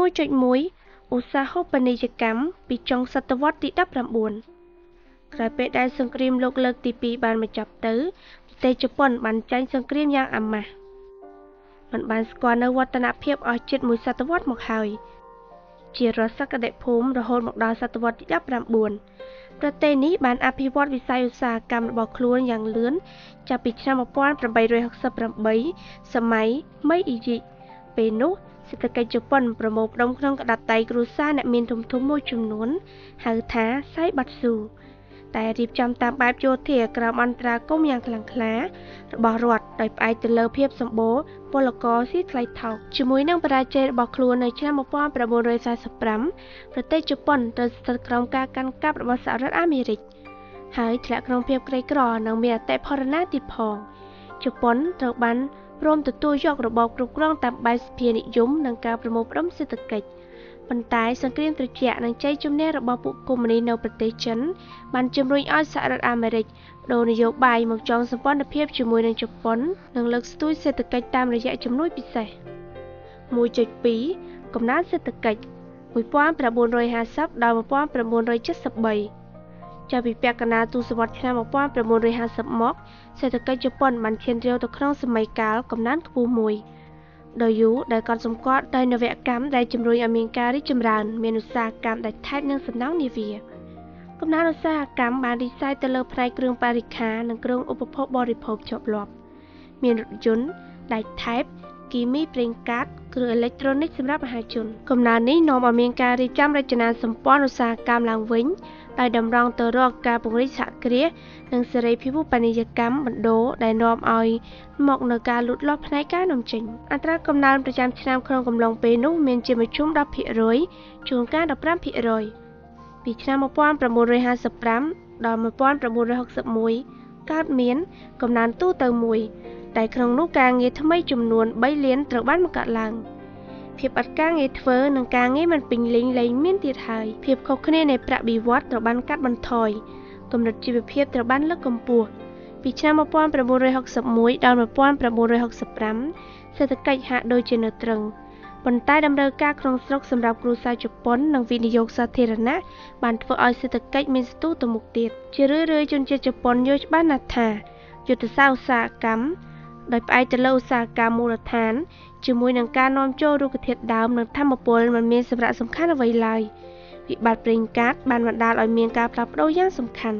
11.1 ឧស្សាហូបនីយកម្មពីចុងសតវត្សទី19ក្រោយពេលដែលសង្គ្រាមលោកលើកទី2បានបញ្ចប់ទៅប្រទេសជប៉ុនបានចាញ់សង្គ្រាមយ៉ាងអាម៉ាស់มันបានស្គាល់នូវវឌ្ឍនភាពអស់ជិត1សតវត្សមកហើយជារដ្ឋសក្តិភូមិរហូតមកដល់សតវត្សទី19ប្រទេសនេះបានអភិវឌ្ឍវិស័យឧស្សាហកម្មរបស់ខ្លួនយ៉ាងលឿនចាប់ពីឆ្នាំ1868សម័យមេអ៊ីជីពេលនោះសេដ្ឋកិច្ចជប៉ុនប្រមូលផ្ដុំក្នុងកដាប់ដៃគ្រួសារអ្នកមានធំៗមួយចំនួនហៅថាសៃបាត់ស៊ូតែរៀបចំតាមបែបយោធាក្រោមអន្តរាគមន៍យ៉ាងខ្លាំងក្លារបស់រដ្ឋដោយផ្អែកទៅលើភាពសម្បូរពលករស៊ីថ្លៃថោកជាមួយនឹងបរាជ័យរបស់ខ្លួននៅឆ្នាំ1945ប្រទេសជប៉ុនត្រូវស្ថិតក្រោមការកាន់កាប់របស់សហរដ្ឋអាមេរិកហើយធ្លាក់ក្នុងភាពក្រីក្រនិងមានអតិផរណាទៀតផងជប៉ុនត្រូវបានព្រមទទួលយករបបគ្រប់គ្រងតាមបែបសភានិយមនិងការប្រមូលផ្ដុំសេដ្ឋកិច្ចប៉ុន្តែសង្គ្រាមត្រជាក់និងជ័យជំនះរបស់ពួកកុម្មុយនីសនៅប្រទេសចិនបានជំរុញឲ្យសហរដ្ឋអាមេរិកបដូរនយោបាយមកចងសម្ព័ន្ធភាពជាមួយនឹងជប៉ុននិងលើកស្ទួយសេដ្ឋកិច្ចតាមរយៈជំនួយពិសេស 1.2 កំណើនសេដ្ឋកិច្ច 1950 ដល់ 1973 ចាប់ពីពាក់កណ្ដាលទសវត្សរ៍ឆ្នាំ1950មកសេដ្ឋកិច្ចជប៉ុនបានឈានរាវទៅក្នុងសម័យកាលកំណើនខ្ពស់មួយដោយយូរដែលកត់សម្គាល់ដោយនវកម្មដែលជំរុញឲ្យមានការរីកចម្រើនមានឧស្សាហកម្មដាច់ថែបនិងសំណង់នាវាកំណើនឧស្សាហកម្មបានរីកសាយទៅលើផ្នែកគ្រឿងបរិក្ខារនិងគ្រឿងឧបភោគបរិភោគជាប់លាប់មានរថយន្តដាច់ថែបគីមីប្រេងកាតគ្រឿងអេឡិចត្រូនិកសម្រាប់មហាជនកំណើននេះនាំឲ្យមានការរៀបចំរចនាសម្ព័ន្ធឧស្សាហកម្មឡើងវិញដោយតម្រង់ទៅរកការពង្រីកសហគ្រាសនិងសេរីភាពពាណិជ្ជកម្មបណ្ដូលដែលនាំឲ្យមកនៅការលូតលាស់ផ្នែកការនាំចេញអត្រាកំណើនប្រចាំឆ្នាំក្នុងកំឡុងពេលនោះមានជាមធ្យម 10% ជួនកាល 15% ពីឆ្នាំ1955ដល់1961កើតមានកំណើនទូទៅមួយតែក្នុងនោះការងារថ្មីចំនួន3លានត្រូវបានបង្កើតឡើងភាពអត់ការងារធ្វើនិងការងារមិនពេញលេញលែងមានទៀតហើយភាពខុសគ្នានៃប្រាក់បៀវត្សត្រូវបានកាត់បន្ថយកម្រិតជីវភាពត្រូវបានលើកកម្ពស់ពីឆ្នាំ1961ដល់1965សេដ្ឋកិច្ចហាក់ដូចជានៅទ្រឹងប៉ុន្តែតម្រូវការក្នុងស្រុកសម្រាប់គ្រួសារជប៉ុននិងវិនិយោគសាធារណៈបានធ្វើឲ្យសេដ្ឋកិច្ចមានស្ទុះទៅមុខទៀតជារឿយៗជនជាតិជប៉ុនយល់ច្បាស់ណាស់ថាយុទ្ធសាស្ត្រឧស្សាហកម្មដោយផ្អែកទៅលើឧស្សាហកម្មមូលដ្ឋានជាមួយនឹងការនាំចូលរុក្ខធាតុដើមនិងថាមពលមិនមានសារៈសំខាន់អ្វីឡើយវិបត្តិប្រេងកាតបានបណ្ដាលឲ្យមានការផ្លាស់ប្ដូរយ៉ាងសំខាន់